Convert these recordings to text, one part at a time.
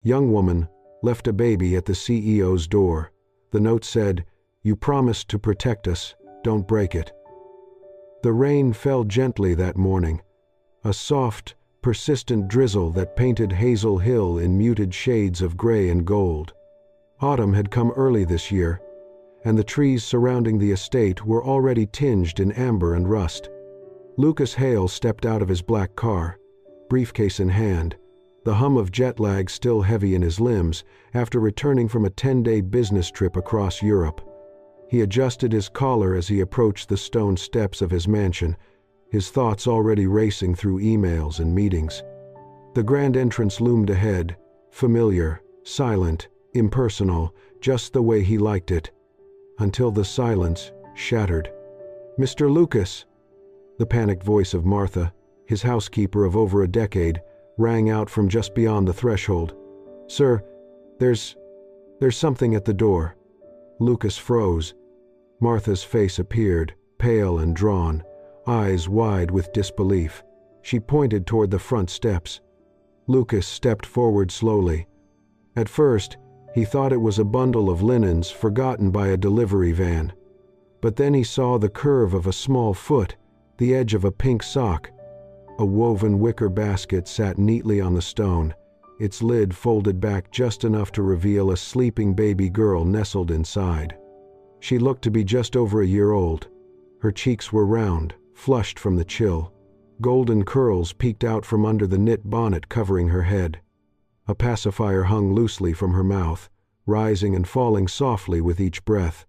Young woman, left a baby at the CEO's door. The note said, "You promised to protect us, don't break it." The rain fell gently that morning, a soft, persistent drizzle that painted Hazel Hill in muted shades of gray and gold. Autumn had come early this year, and the trees surrounding the estate were already tinged in amber and rust. Lucas Hale stepped out of his black car, briefcase in hand, the hum of jet lag still heavy in his limbs after returning from a 10-day business trip across Europe. He adjusted his collar as he approached the stone steps of his mansion, his thoughts already racing through emails and meetings. The grand entrance loomed ahead, familiar, silent, impersonal, just the way he liked it, until the silence shattered. "Mr. Lucas!" The panicked voice of Martha, his housekeeper of over a decade, rang out from just beyond the threshold. "Sir, there's something at the door." Lucas froze. Martha's face appeared, pale and drawn, eyes wide with disbelief. She pointed toward the front steps. Lucas stepped forward slowly. At first, he thought it was a bundle of linens forgotten by a delivery van. But then he saw the curve of a small foot, the edge of a pink sock. A woven wicker basket sat neatly on the stone, its lid folded back just enough to reveal a sleeping baby girl nestled inside. She looked to be just over a year old. Her cheeks were round, flushed from the chill. Golden curls peeked out from under the knit bonnet covering her head. A pacifier hung loosely from her mouth, rising and falling softly with each breath.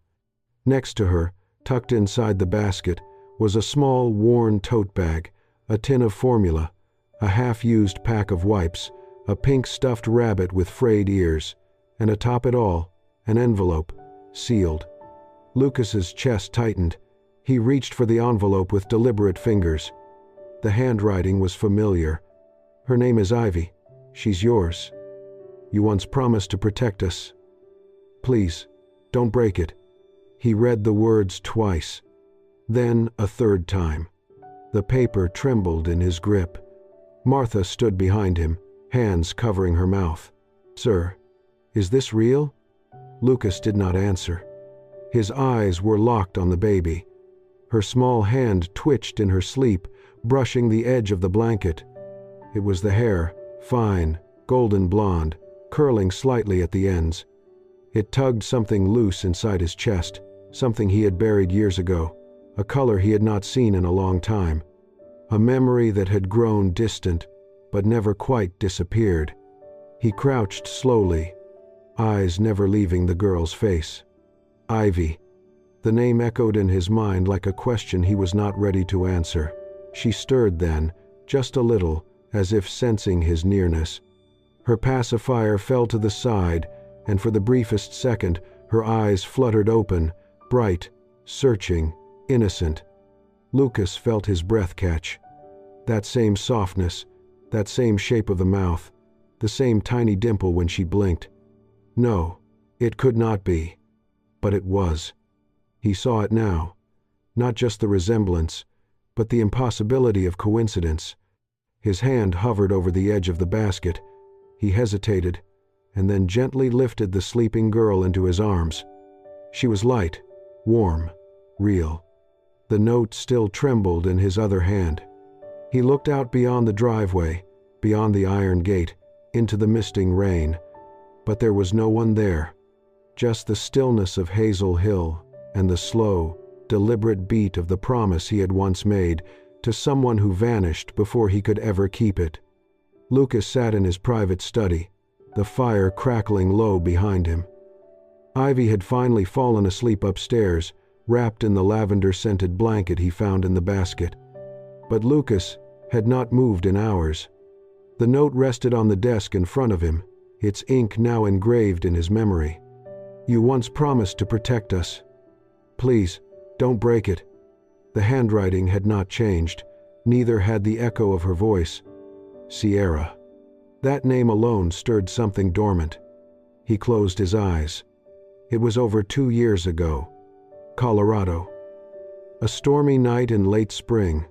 Next to her, tucked inside the basket, was a small, worn tote bag, a tin of formula, a half-used pack of wipes, a pink stuffed rabbit with frayed ears, and atop it all, an envelope, sealed. Lucas's chest tightened. He reached for the envelope with deliberate fingers. The handwriting was familiar. "Her name is Ivy. She's yours. You once promised to protect us. Please, don't break it." He read the words twice, then a third time. The paper trembled in his grip. Martha stood behind him, hands covering her mouth. "Sir, is this real?" Lucas did not answer. His eyes were locked on the baby. Her small hand twitched in her sleep, brushing the edge of the blanket. It was the hair, fine, golden blonde, curling slightly at the ends. It tugged something loose inside his chest, something he had buried years ago, a color he had not seen in a long time. A memory that had grown distant, but never quite disappeared. He crouched slowly, eyes never leaving the girl's face. Ivy. The name echoed in his mind like a question he was not ready to answer. She stirred then, just a little, as if sensing his nearness. Her pacifier fell to the side, and for the briefest second, her eyes fluttered open, bright, searching, innocent. Lucas felt his breath catch. That same softness, that same shape of the mouth, the same tiny dimple when she blinked. No, it could not be. But it was. He saw it now. Not just the resemblance, but the impossibility of coincidence. His hand hovered over the edge of the basket. He hesitated, and then gently lifted the sleeping girl into his arms. She was light, warm, real. The note still trembled in his other hand. He looked out beyond the driveway, beyond the iron gate, into the misting rain. But there was no one there. Just the stillness of Hazel Hill and the slow, deliberate beat of the promise he had once made to someone who vanished before he could ever keep it. Lucas sat in his private study, the fire crackling low behind him. Ivy had finally fallen asleep upstairs, wrapped in the lavender-scented blanket he found in the basket. But Lucas had not moved in hours. The note rested on the desk in front of him, its ink now engraved in his memory. "You once promised to protect us. Please, don't break it." The handwriting had not changed, neither had the echo of her voice. Sierra. That name alone stirred something dormant. He closed his eyes. It was over 2 years ago. Colorado. A stormy night in late spring.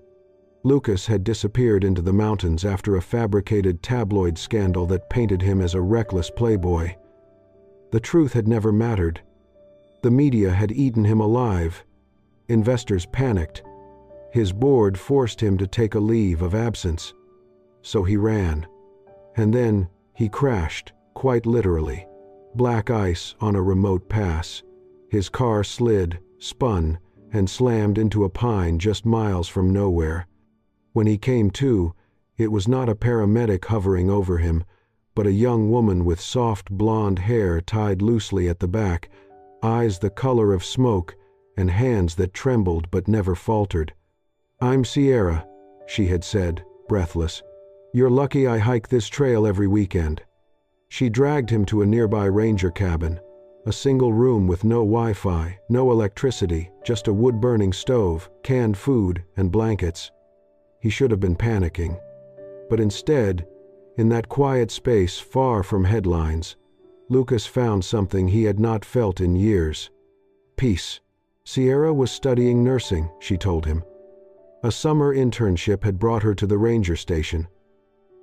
Lucas had disappeared into the mountains after a fabricated tabloid scandal that painted him as a reckless playboy. The truth had never mattered. The media had eaten him alive. Investors panicked. His board forced him to take a leave of absence. So he ran. And then he crashed, quite literally. Black ice on a remote pass. His car slid, spun, and slammed into a pine just miles from nowhere. When he came to, it was not a paramedic hovering over him, but a young woman with soft blonde hair tied loosely at the back, eyes the color of smoke, and hands that trembled but never faltered. "I'm Sierra," she had said, breathless. "You're lucky I hike this trail every weekend." She dragged him to a nearby ranger cabin, a single room with no Wi-Fi, no electricity, just a wood-burning stove, canned food, and blankets. He should have been panicking. But instead, in that quiet space far from headlines, Lucas found something he had not felt in years. Peace. Sierra was studying nursing, she told him. A summer internship had brought her to the ranger station.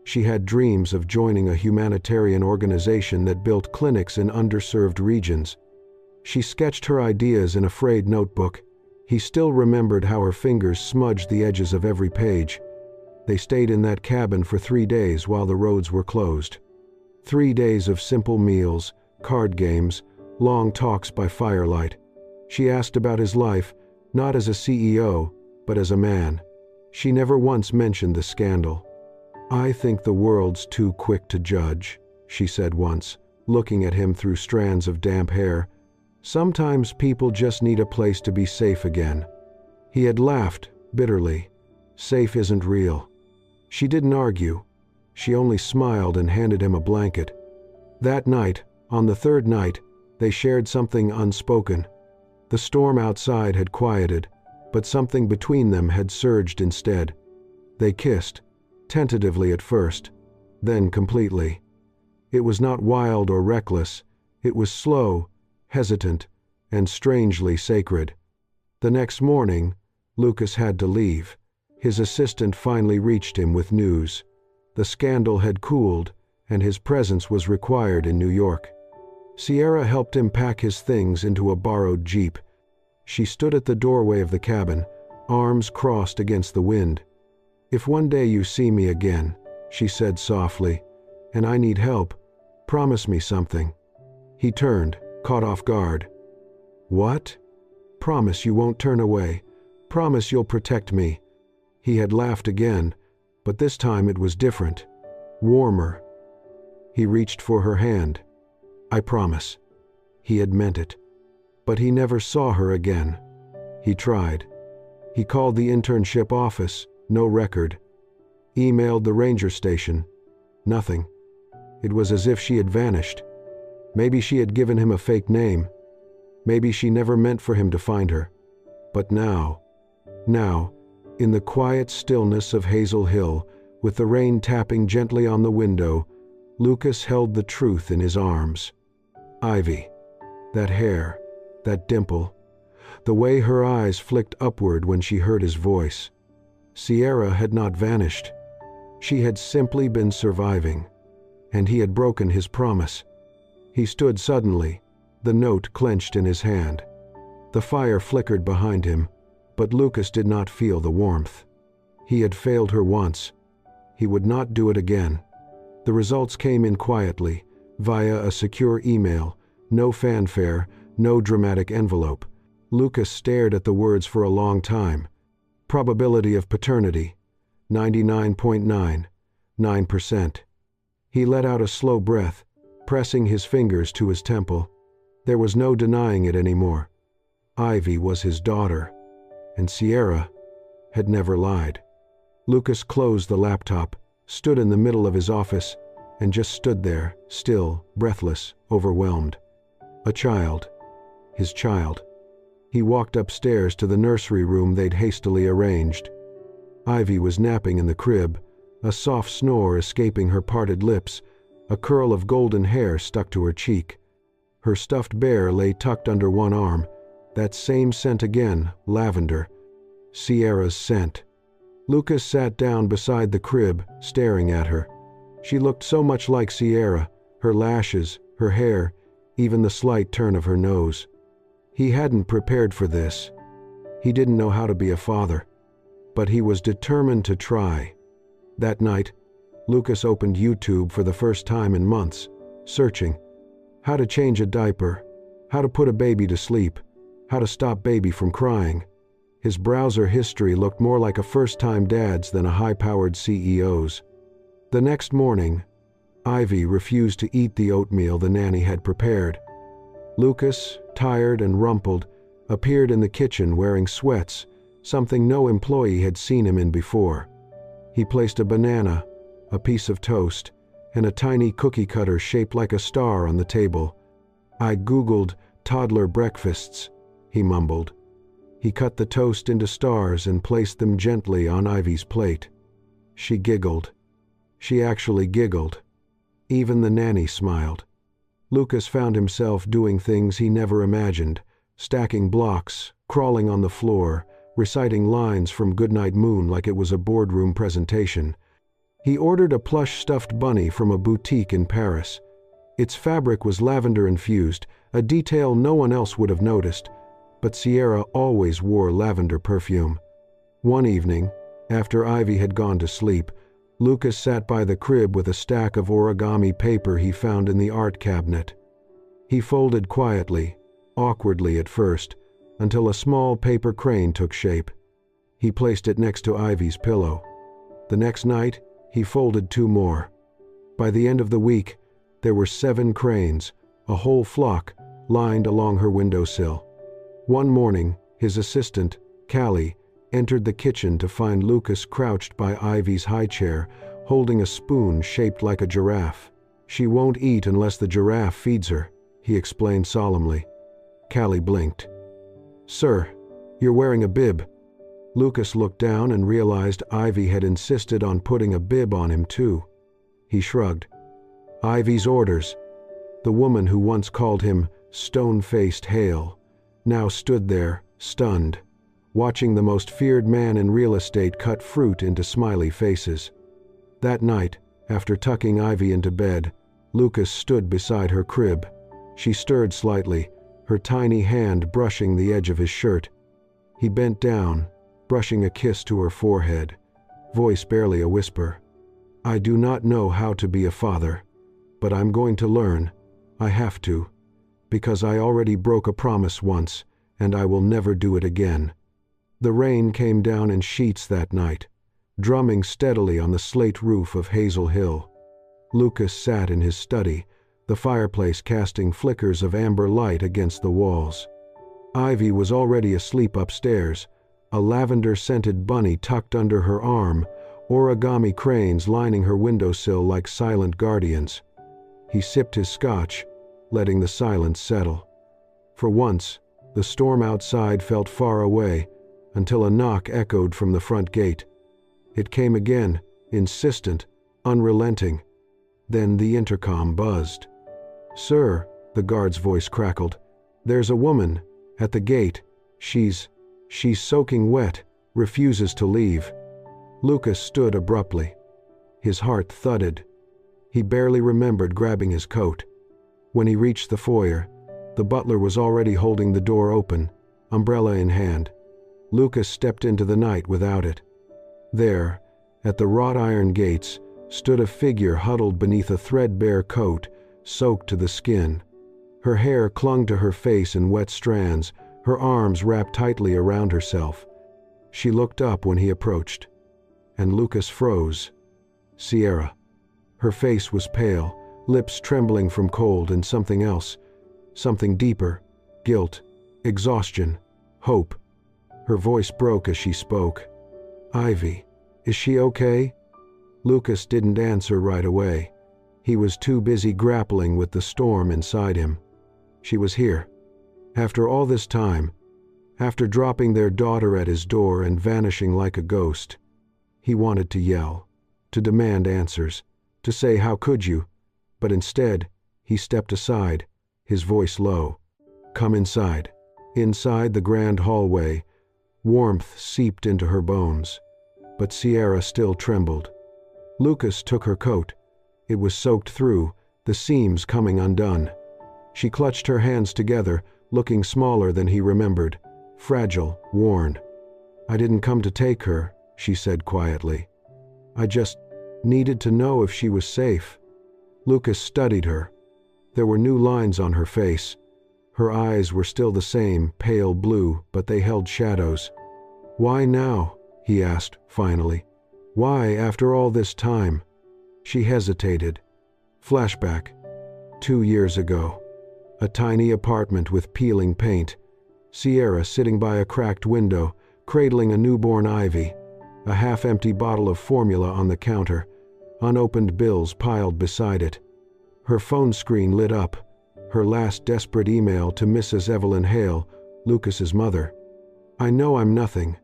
She had dreams of joining a humanitarian organization that built clinics in underserved regions. She sketched her ideas in a frayed notebook. He still remembered how her fingers smudged the edges of every page. They stayed in that cabin for 3 days while the roads were closed. 3 days of simple meals, card games, long talks by firelight. She asked about his life, not as a CEO, but as a man. She never once mentioned the scandal. "I think the world's too quick to judge," she said once, looking at him through strands of damp hair. "Sometimes people just need a place to be safe again." He had laughed, bitterly. Safe isn't real. She didn't argue. She only smiled and handed him a blanket. That night, on the 3rd night, they shared something unspoken. The storm outside had quieted, but something between them had surged instead. They kissed, tentatively at first, then completely. It was not wild or reckless. It was slow, hesitant, and strangely sacred. The next morning, Lucas had to leave. His assistant finally reached him with news. The scandal had cooled, and his presence was required in New York. Sierra helped him pack his things into a borrowed jeep. She stood at the doorway of the cabin, arms crossed against the wind. "If one day you see me again," she said softly, "and I need help, promise me something." He turned, caught off guard. "What?" "Promise you won't turn away. Promise you'll protect me." He had laughed again, but this time it was different, warmer. He reached for her hand. "I promise." He had meant it. But he never saw her again. He tried. He called the internship office, no record. Emailed the ranger station, nothing. It was as if she had vanished. Maybe she had given him a fake name. Maybe she never meant for him to find her. But now, in the quiet stillness of Hazel Hill, with the rain tapping gently on the window, Lucas held the truth in his arms. Ivy. That hair, that dimple, the way her eyes flicked upward when she heard his voice. Sierra had not vanished. She had simply been surviving. And he had broken his promise. He stood suddenly, the note clenched in his hand. The fire flickered behind him, but Lucas did not feel the warmth. He had failed her once. He would not do it again. The results came in quietly, via a secure email, no fanfare, no dramatic envelope. Lucas stared at the words for a long time. Probability of paternity, 99.99%. He let out a slow breath, pressing his fingers to his temple. There was no denying it anymore. Ivy was his daughter, and Sierra had never lied. Lucas closed the laptop, stood in the middle of his office, and just stood there, still, breathless, overwhelmed. A child. His child. He walked upstairs to the nursery room they'd hastily arranged. Ivy was napping in the crib, a soft snore escaping her parted lips, a curl of golden hair stuck to her cheek. Her stuffed bear lay tucked under one arm, that same scent again, lavender. Sierra's scent. Lucas sat down beside the crib, staring at her. She looked so much like Sierra, her lashes, her hair, even the slight turn of her nose. He hadn't prepared for this. He didn't know how to be a father, but he was determined to try. That night, Lucas opened YouTube for the first time in months, searching how to change a diaper, how to put a baby to sleep, how to stop baby from crying. His browser history looked more like a first-time dad's than a high-powered CEO's. The next morning, Ivy refused to eat the oatmeal the nanny had prepared. Lucas, tired and rumpled, appeared in the kitchen wearing sweats, something no employee had seen him in before. He placed a banana, a piece of toast, and a tiny cookie cutter shaped like a star on the table. "I Googled toddler breakfasts," he mumbled. He cut the toast into stars and placed them gently on Ivy's plate. She giggled. She actually giggled. Even the nanny smiled. Lucas found himself doing things he never imagined, stacking blocks, crawling on the floor, reciting lines from Goodnight Moon like it was a boardroom presentation. He ordered a plush stuffed bunny from a boutique in Paris. Its fabric was lavender-infused, a detail no one else would have noticed, but Sierra always wore lavender perfume. One evening, after Ivy had gone to sleep, Lucas sat by the crib with a stack of origami paper he found in the art cabinet. He folded quietly, awkwardly at first, until a small paper crane took shape. He placed it next to Ivy's pillow. The next night, he folded 2 more. By the end of the week, there were 7 cranes, a whole flock, lined along her windowsill. One morning, his assistant, Callie, entered the kitchen to find Lucas crouched by Ivy's high chair, holding a spoon shaped like a giraffe. "She won't eat unless the giraffe feeds her," he explained solemnly. Callie blinked. "Sir, you're wearing a bib." Lucas looked down and realized Ivy had insisted on putting a bib on him too. He shrugged. Ivy's orders. The woman who once called him stone-faced Hale now stood there, stunned, watching the most feared man in real estate cut fruit into smiley faces. That night, after tucking Ivy into bed, Lucas stood beside her crib. She stirred slightly, her tiny hand brushing the edge of his shirt. He bent down, brushing a kiss to her forehead, voice barely a whisper. "I do not know how to be a father, but I'm going to learn. I have to, because I already broke a promise once, and I will never do it again." The rain came down in sheets that night, drumming steadily on the slate roof of Hazel Hill. Lucas sat in his study, the fireplace casting flickers of amber light against the walls. Ivy was already asleep upstairs, a lavender-scented bunny tucked under her arm, origami cranes lining her windowsill like silent guardians. He sipped his scotch, letting the silence settle. For once, the storm outside felt far away, until a knock echoed from the front gate. It came again, insistent, unrelenting. Then the intercom buzzed. "Sir," the guard's voice crackled, "there's a woman at the gate. She's soaking wet, refuses to leave." Lucas stood abruptly. His heart thudded. He barely remembered grabbing his coat. When he reached the foyer, the butler was already holding the door open, umbrella in hand. Lucas stepped into the night without it. There, at the wrought iron gates, stood a figure huddled beneath a threadbare coat, soaked to the skin. Her hair clung to her face in wet strands, her arms wrapped tightly around herself. She looked up when he approached, and Lucas froze. Sierra. Her face was pale, lips trembling from cold and something else, something deeper, guilt, exhaustion, hope. Her voice broke as she spoke. "Ivy, is she okay?" Lucas didn't answer right away. He was too busy grappling with the storm inside him. She was here. After all this time, after dropping their daughter at his door and vanishing like a ghost. He wanted to yell, to demand answers, to say, "How could you?" But instead, he stepped aside, his voice low. "Come inside." Inside the grand hallway, warmth seeped into her bones. but Sierra still trembled. Lucas took her coat. It was soaked through, the seams coming undone. She clutched her hands together, looking smaller than he remembered, fragile, worn. "I didn't come to take her," she said quietly. "I just needed to know if she was safe." Lucas studied her. There were new lines on her face. Her eyes were still the same, pale blue, but they held shadows. "Why now?" he asked, finally. "Why, after all this time?" She hesitated. Flashback. 2 years ago. A tiny apartment with peeling paint. Sierra sitting by a cracked window, cradling a newborn Ivy. A half-empty bottle of formula on the counter. Unopened bills piled beside it. Her phone screen lit up. Her last desperate email to Mrs. Evelyn Hale, Lucas's mother. "I know I'm nothing.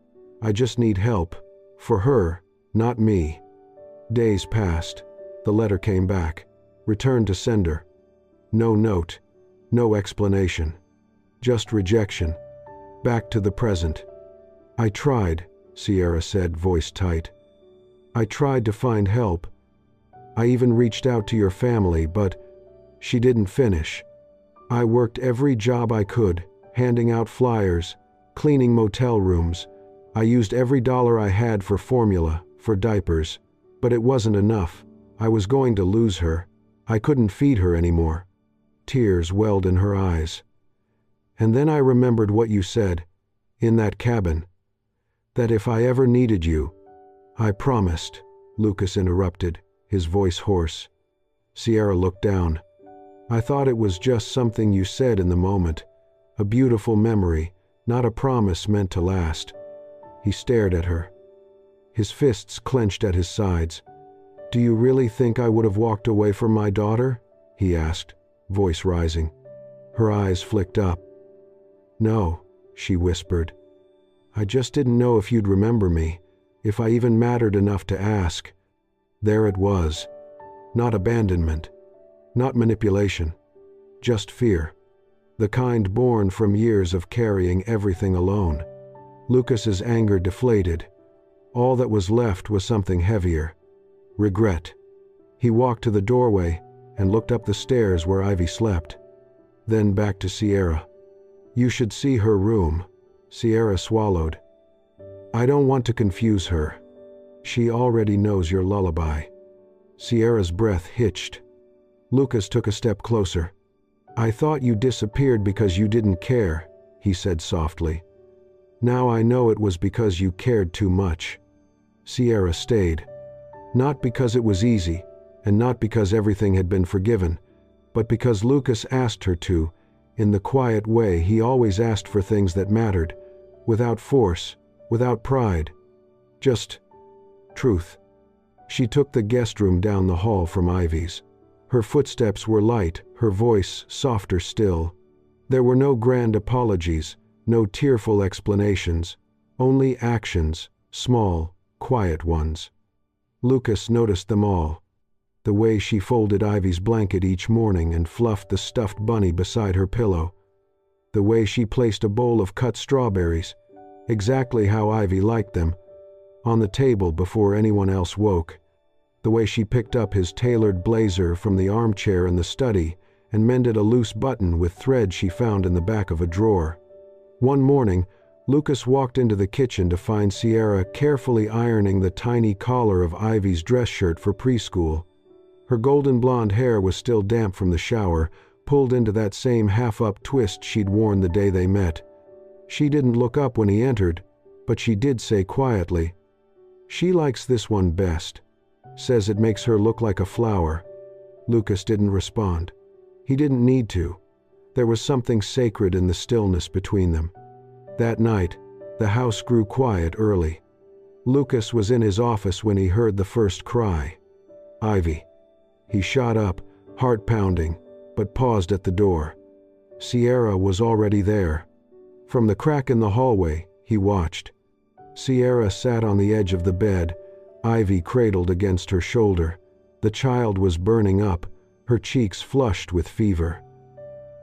I just need help. For her, not me." Days passed. The letter came back. Returned to sender. No note. No explanation. Just rejection. Back to the present. "I tried," Sierra said, voice tight. "I tried to find help. I even reached out to your family, but..." She didn't finish. "I worked every job I could, handing out flyers, cleaning motel rooms. I used every dollar I had for formula, for diapers. But it wasn't enough. I was going to lose her. I couldn't feed her anymore." Tears welled in her eyes. "And then I remembered what you said, in that cabin. That if I ever needed you..." "I promised," Lucas interrupted, his voice hoarse. Sierra looked down. "I thought it was just something you said in the moment. A beautiful memory, not a promise meant to last." He stared at her. His fists clenched at his sides. "Do you really think I would have walked away from my daughter?" he asked, voice rising. Her eyes flicked up. "No," she whispered. "I just didn't know if you'd remember me, if I even mattered enough to ask." There it was. Not abandonment. Not manipulation. Just fear. The kind born from years of carrying everything alone. Lucas's anger deflated. All that was left was something heavier. Regret. He walked to the doorway and looked up the stairs where Ivy slept. Then back to Sierra. "You should see her room." Sierra swallowed. "I don't want to confuse her. She already knows your lullaby." Sierra's breath hitched. Lucas took a step closer. "I thought you disappeared because you didn't care," he said softly. "Now I know it was because you cared too much." Sierra stayed. Not because it was easy, and not because everything had been forgiven, but because Lucas asked her to, in the quiet way he always asked for things that mattered, without force, without pride. Just truth. She took the guest room down the hall from Ivy's. Her footsteps were light, her voice softer still. There were no grand apologies, no tearful explanations, only actions, small, quiet ones. Lucas noticed them all. The way she folded Ivy's blanket each morning and fluffed the stuffed bunny beside her pillow. The way she placed a bowl of cut strawberries, exactly how Ivy liked them, on the table before anyone else woke. The way she picked up his tailored blazer from the armchair in the study and mended a loose button with thread she found in the back of a drawer. One morning, Lucas walked into the kitchen to find Sierra carefully ironing the tiny collar of Ivy's dress shirt for preschool. Her golden blonde hair was still damp from the shower, pulled into that same half-up twist she'd worn the day they met. She didn't look up when he entered, but she did say quietly, "She likes this one best. Says it makes her look like a flower." Lucas didn't respond. He didn't need to. There was something sacred in the stillness between them. That night, the house grew quiet early. Lucas was in his office when he heard the first cry. "Ivy." He shot up, heart pounding, but paused at the door. Sierra was already there. From the crack in the hallway, he watched. Sierra sat on the edge of the bed, Ivy cradled against her shoulder. The child was burning up, her cheeks flushed with fever.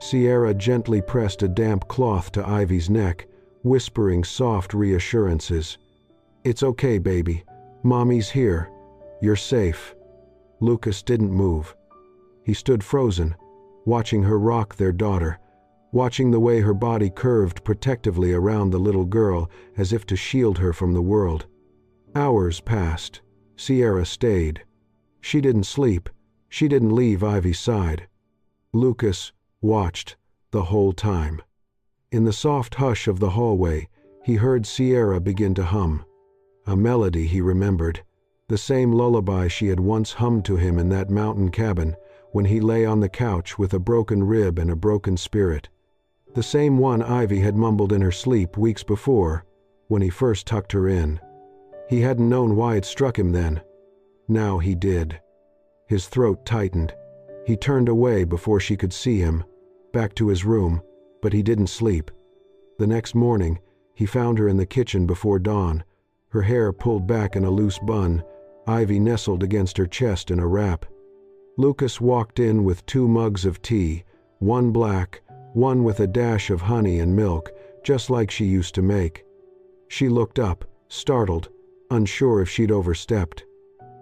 Sierra gently pressed a damp cloth to Ivy's neck, whispering soft reassurances. "It's okay, baby. "Mommy's here. You're safe." Lucas didn't move. He stood frozen, watching her rock their daughter, watching the way her body curved protectively around the little girl as if to shield her from the world. Hours passed. Sierra stayed. She didn't sleep. She didn't leave Ivy's side. Lucas watched the whole time. In the soft hush of the hallway, he heard Sierra begin to hum. A melody he remembered, the same lullaby she had once hummed to him in that mountain cabin when he lay on the couch with a broken rib and a broken spirit. The same one Ivy had mumbled in her sleep weeks before, when he first tucked her in. He hadn't known why it struck him then. Now he did. His throat tightened. He turned away before she could see him, back to his room, but he didn't sleep. The next morning, he found her in the kitchen before dawn, her hair pulled back in a loose bun, Ivy nestled against her chest in a wrap. Lucas walked in with 2 mugs of tea, one black, one with a dash of honey and milk, just like she used to make. She looked up, startled, unsure if she'd overstepped.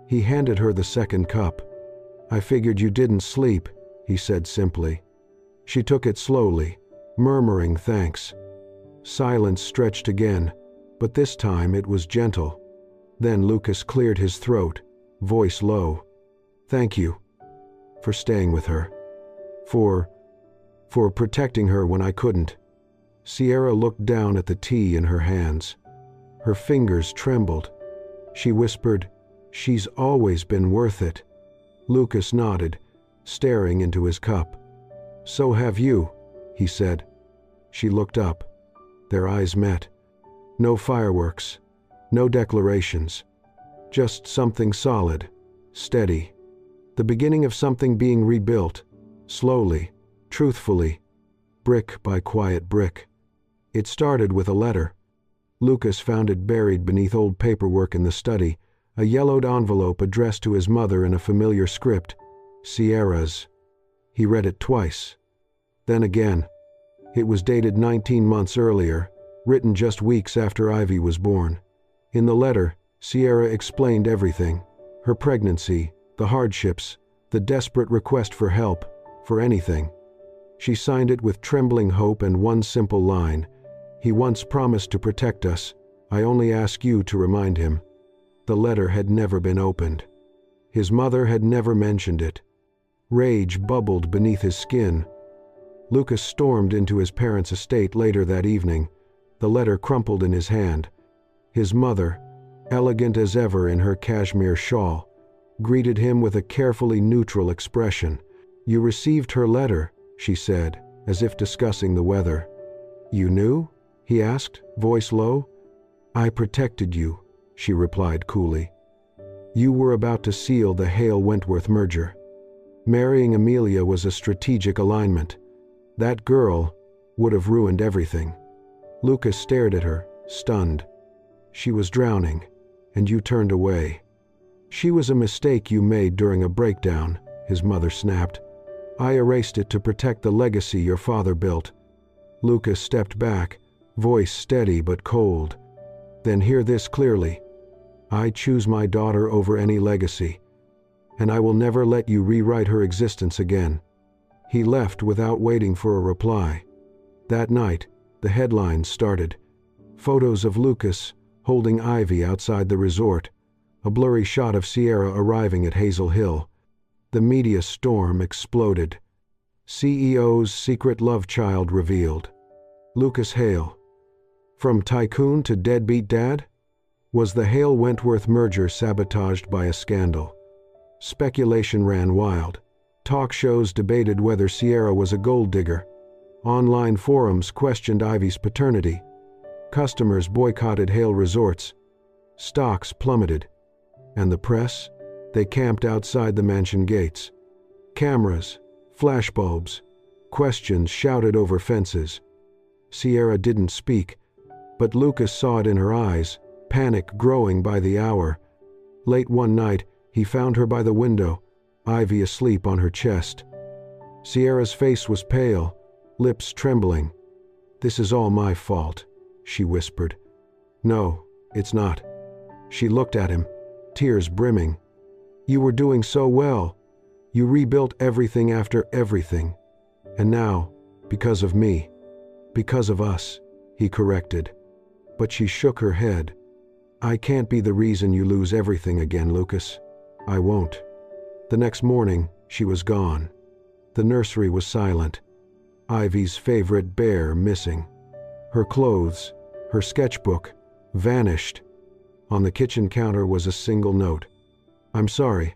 He handed her the second cup. "I figured you didn't sleep," he said simply. She took it slowly, murmuring thanks. Silence stretched again, but this time it was gentle. Then Lucas cleared his throat, voice low. "Thank you. For staying with her. For protecting her when I couldn't." Sierra looked down at the tea in her hands. Her fingers trembled. She whispered, "She's always been worth it." Lucas nodded, staring into his cup. "So have you," he said. She looked up. Their eyes met. No fireworks, no declarations. Just something solid, steady. The beginning of something being rebuilt, slowly, truthfully, brick by quiet brick. It started with a letter. Lucas found it buried beneath old paperwork in the study, a yellowed envelope addressed to his mother in a familiar script, Sierra's. He read it twice. Then again. It was dated 19 months earlier, written just weeks after Ivy was born. In the letter, Sierra explained everything. Her pregnancy, the hardships, the desperate request for help, for anything. She signed it with trembling hope and one simple line, "He once promised to protect us. I only ask you to remind him." The letter had never been opened. His mother had never mentioned it. Rage bubbled beneath his skin. Lucas stormed into his parents' estate later that evening, the letter crumpled in his hand. His mother, elegant as ever in her cashmere shawl, greeted him with a carefully neutral expression. "You received her letter," she said, as if discussing the weather. "You knew?" he asked, voice low. "I protected you," she replied coolly. "You were about to seal the Hale-Wentworth merger. Marrying Amelia was a strategic alignment. That girl would have ruined everything." Lucas stared at her, stunned. "She was drowning, and you turned away." "She was a mistake you made during a breakdown," his mother snapped. "I erased it to protect the legacy your father built." Lucas stepped back, voice steady but cold. "Then hear this clearly. I choose my daughter over any legacy, and I will never let you rewrite her existence again." He left without waiting for a reply. That night, the headlines started. Photos of Lucas holding Ivy outside the resort, a blurry shot of Sierra arriving at Hazel Hill. The media storm exploded. CEO's secret love child revealed. Lucas Hale. From tycoon to deadbeat dad? Was the Hale-Wentworth merger sabotaged by a scandal? Speculation ran wild. Talk shows debated whether Sierra was a gold digger. Online forums questioned Ivy's paternity. Customers boycotted Hale resorts. Stocks plummeted. And the press? They camped outside the mansion gates. Cameras, flashbulbs, questions shouted over fences. Sierra didn't speak, but Lucas saw it in her eyes, panic growing by the hour. Late one night, he found her by the window, Ivy asleep on her chest. Sierra's face was pale, lips trembling. "This is all my fault," she whispered. "No, it's not." She looked at him, tears brimming. You were doing so well. You rebuilt everything after everything. And now, because of me, because of us, he corrected. But she shook her head. I can't be the reason you lose everything again, Lucas. I won't. The next morning, she was gone. The nursery was silent. Ivy's favorite bear missing. Her clothes, her sketchbook, vanished. On the kitchen counter was a single note. I'm sorry.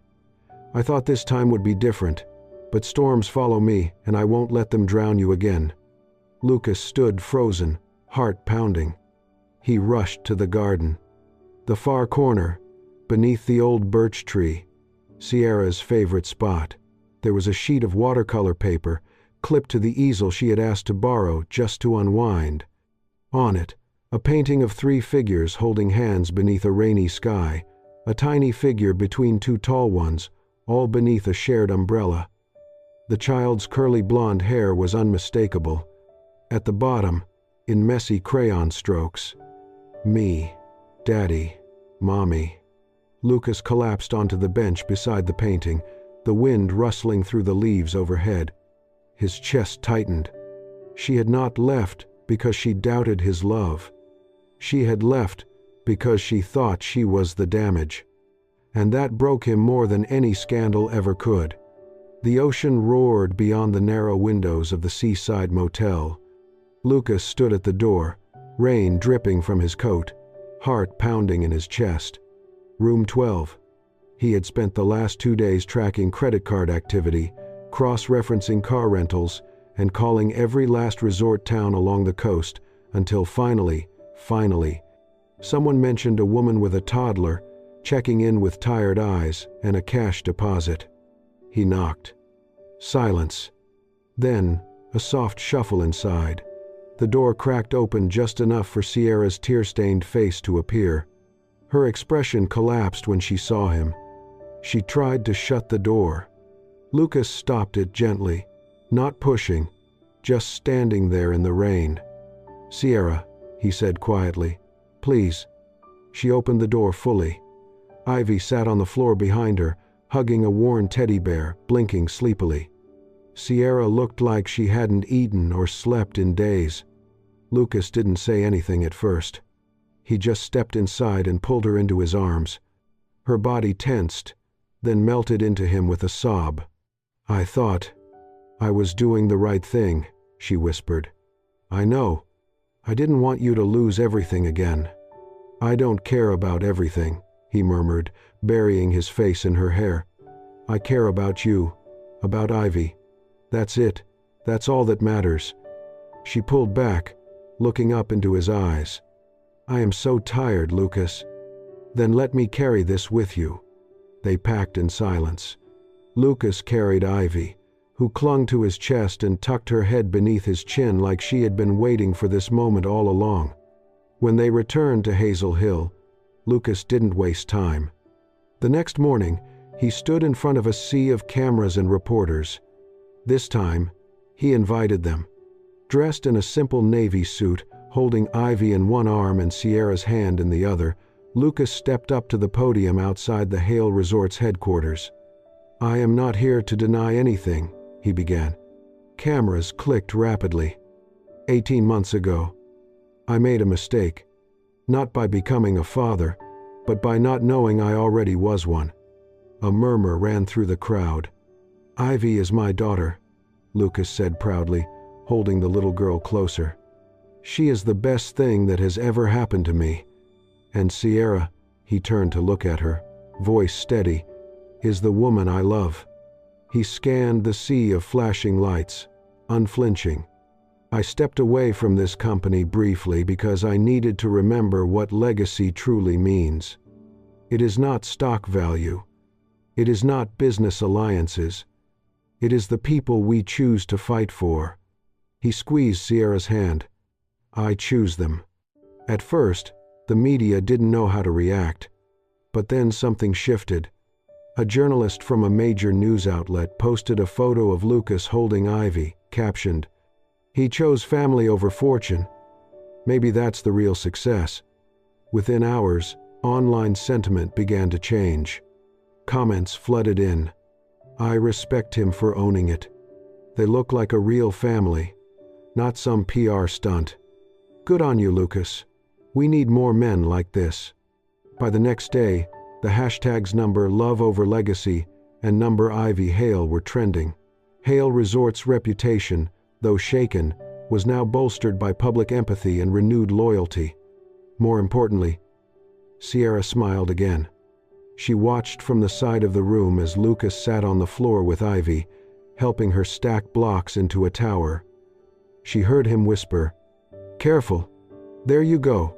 I thought this time would be different, but storms follow me, and I won't let them drown you again. Lucas stood frozen, heart pounding. He rushed to the garden. The far corner, beneath the old birch tree, Sierra's favorite spot. There was a sheet of watercolor paper, clipped to the easel she had asked to borrow just to unwind. On it, a painting of 3 figures holding hands beneath a rainy sky, a tiny figure between 2 tall ones, all beneath a shared umbrella. The child's curly blonde hair was unmistakable. At the bottom, in messy crayon strokes, me, Daddy, Mommy. Lucas collapsed onto the bench beside the painting, the wind rustling through the leaves overhead. His chest tightened. She had not left because she doubted his love. She had left because she thought she was the damage. And that broke him more than any scandal ever could. The ocean roared beyond the narrow windows of the seaside motel. Lucas stood at the door, rain dripping from his coat, heart pounding in his chest. Room 12. He had spent the last 2 days tracking credit card activity, cross-referencing car rentals, and calling every last resort town along the coast, until finally, someone mentioned a woman with a toddler, checking in with tired eyes, and a cash deposit. He knocked. Silence. Then, a soft shuffle inside. The door cracked open just enough for Sierra's tear-stained face to appear. Her expression collapsed when she saw him. She tried to shut the door. Lucas stopped it gently, not pushing, just standing there in the rain. Sierra, he said quietly, please. She opened the door fully. Ivy sat on the floor behind her, hugging a worn teddy bear, blinking sleepily. Sierra looked like she hadn't eaten or slept in days. Lucas didn't say anything at first. He just stepped inside and pulled her into his arms. Her body tensed, then melted into him with a sob. I thought I was doing the right thing, she whispered. I know. I didn't want you to lose everything again. I don't care about everything, he murmured, burying his face in her hair. I care about you, about Ivy. That's it. That's all that matters. She pulled back, looking up into his eyes. I am so tired, Lucas. Then let me carry this with you. They packed in silence. Lucas carried Ivy, who clung to his chest and tucked her head beneath his chin like she had been waiting for this moment all along. When they returned to Hazel Hill, Lucas didn't waste time. The next morning, he stood in front of a sea of cameras and reporters. This time, he invited them. Dressed in a simple navy suit, holding Ivy in one arm and Sierra's hand in the other, Lucas stepped up to the podium outside the Hale Resort's headquarters. I am not here to deny anything, he began. Cameras clicked rapidly. 18 months ago, I made a mistake. Not by becoming a father, but by not knowing I already was one. A murmur ran through the crowd. Ivy is my daughter, Lucas said proudly, holding the little girl closer. She is the best thing that has ever happened to me. And Sierra, he turned to look at her, voice steady, is the woman I love. He scanned the sea of flashing lights, unflinching. I stepped away from this company briefly because I needed to remember what legacy truly means. It is not stock value. It is not business alliances. It is the people we choose to fight for. He squeezed Sierra's hand. I choose them. At first, the media didn't know how to react. But then something shifted. A journalist from a major news outlet posted a photo of Lucas holding Ivy, captioned, "He chose family over fortune. Maybe that's the real success." Within hours, Online sentiment began to change. Comments flooded in. "I respect him for owning it. They look like a real family, not some PR stunt. Good on you, Lucas. We need more men like this." By the next day, the hashtags number Love Over Legacy and number Ivy Hale were trending. Hale Resort's reputation, though shaken, was now bolstered by public empathy and renewed loyalty. More importantly, Sierra smiled again. She watched from the side of the room as Lucas sat on the floor with Ivy, helping her stack blocks into a tower. She heard him whisper, "Careful. There you go.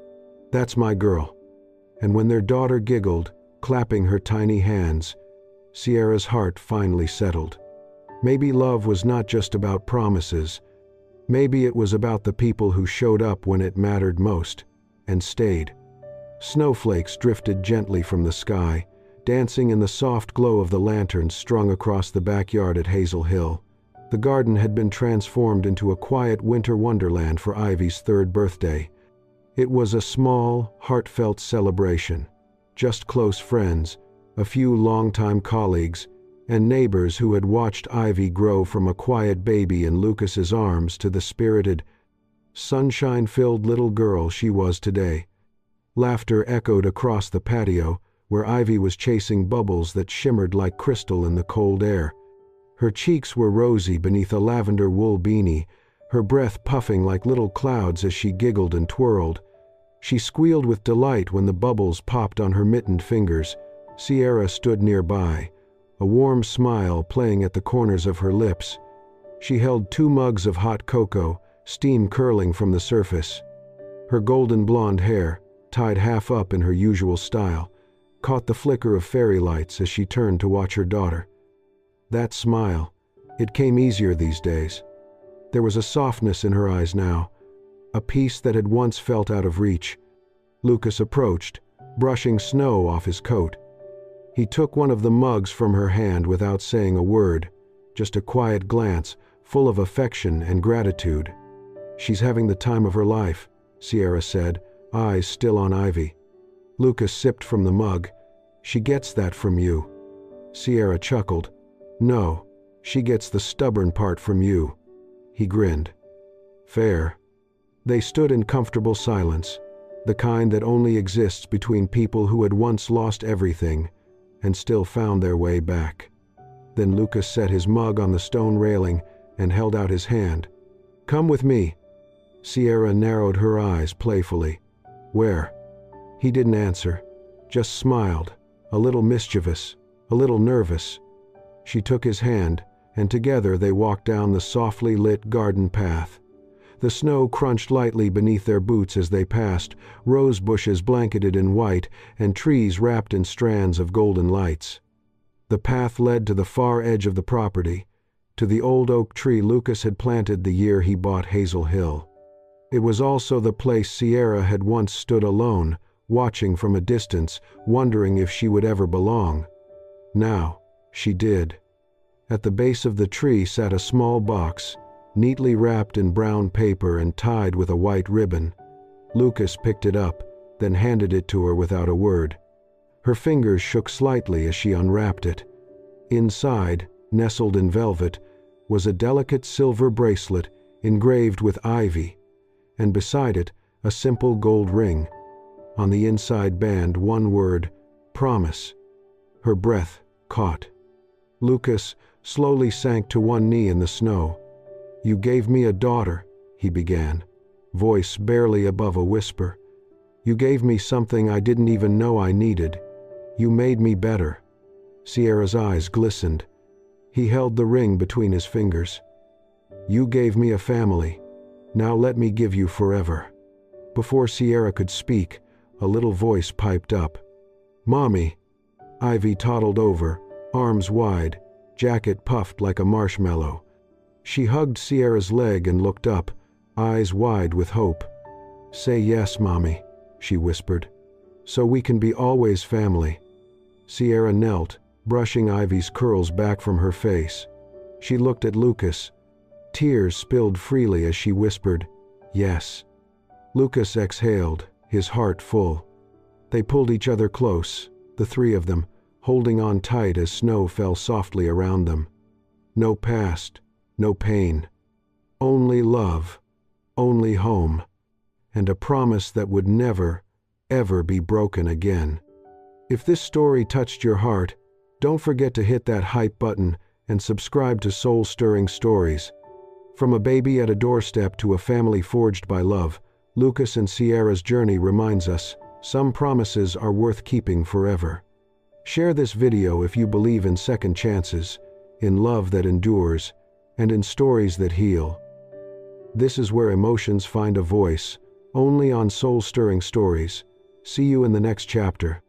That's my girl." And when their daughter giggled, clapping her tiny hands, Sierra's heart finally settled. Maybe love was not just about promises. Maybe it was about the people who showed up when it mattered most, and stayed. Snowflakes drifted gently from the sky, dancing in the soft glow of the lanterns strung across the backyard at Hazel Hill. The garden had been transformed into a quiet winter wonderland for Ivy's 3rd birthday. It was a small, heartfelt celebration. Just close friends, a few longtime colleagues, and neighbors who had watched Ivy grow from a quiet baby in Lucas's arms to the spirited, sunshine-filled little girl she was today. Laughter echoed across the patio, where Ivy was chasing bubbles that shimmered like crystal in the cold air. Her cheeks were rosy beneath a lavender wool beanie, her breath puffing like little clouds as she giggled and twirled. She squealed with delight when the bubbles popped on her mittened fingers. Sierra stood nearby, a warm smile playing at the corners of her lips. She held 2 mugs of hot cocoa, steam curling from the surface. Her golden blonde hair, tied half up in her usual style, caught the flicker of fairy lights as she turned to watch her daughter. That smile, it came easier these days. There was a softness in her eyes now, a peace that had once felt out of reach. Lucas approached, brushing snow off his coat. He took one of the mugs from her hand without saying a word, just a quiet glance, full of affection and gratitude. "She's having the time of her life," Sierra said, eyes still on Ivy. Lucas sipped from the mug. "She gets that from you." Sierra chuckled. "No, she gets the stubborn part from you." He grinned. "Fair." They stood in comfortable silence, the kind that only exists between people who had once lost everything and still found their way back. Then Lucas set his mug on the stone railing and held out his hand. "Come with me." Sierra narrowed her eyes playfully. "Where?" He didn't answer, just smiled, a little mischievous, a little nervous. She took his hand, and together they walked down the softly lit garden path. The snow crunched lightly beneath their boots as they passed, rose bushes blanketed in white, and trees wrapped in strands of golden lights. The path led to the far edge of the property, to the old oak tree Lucas had planted the year he bought Hazel Hill. It was also the place Sierra had once stood alone, watching from a distance, wondering if she would ever belong. Now, she did. At the base of the tree sat a small box, neatly wrapped in brown paper and tied with a white ribbon. Lucas picked it up, then handed it to her without a word. Her fingers shook slightly as she unwrapped it. Inside, nestled in velvet, was a delicate silver bracelet engraved with ivy, and beside it, a simple gold ring. On the inside band, one word, "Promise." Her breath caught. Lucas slowly sank to one knee in the snow. "You gave me a daughter," he began, voice barely above a whisper. "You gave me something I didn't even know I needed. You made me better." Sierra's eyes glistened. He held the ring between his fingers. "You gave me a family. Now let me give you forever." Before Sierra could speak, a little voice piped up. "Mommy." Ivy toddled over, arms wide, jacket puffed like a marshmallow. She hugged Sierra's leg and looked up, eyes wide with hope. "Say yes, Mommy," she whispered, "so we can be always family." Sierra knelt, brushing Ivy's curls back from her face. She looked at Lucas. Tears spilled freely as she whispered, "Yes." Lucas exhaled, his heart full. They pulled each other close, the three of them, holding on tight as snow fell softly around them. No past, no pain. Only love, only home, and a promise that would never, ever be broken again. If this story touched your heart, don't forget to hit that hype button and subscribe to Soul-Stirring Stories. From a baby at a doorstep to a family forged by love, Lucas and Sierra's journey reminds us some promises are worth keeping forever. Share this video if you believe in second chances, in love that endures, and in stories that heal. This is where emotions find a voice, only on Soul-Stirring Stories. See you in the next chapter.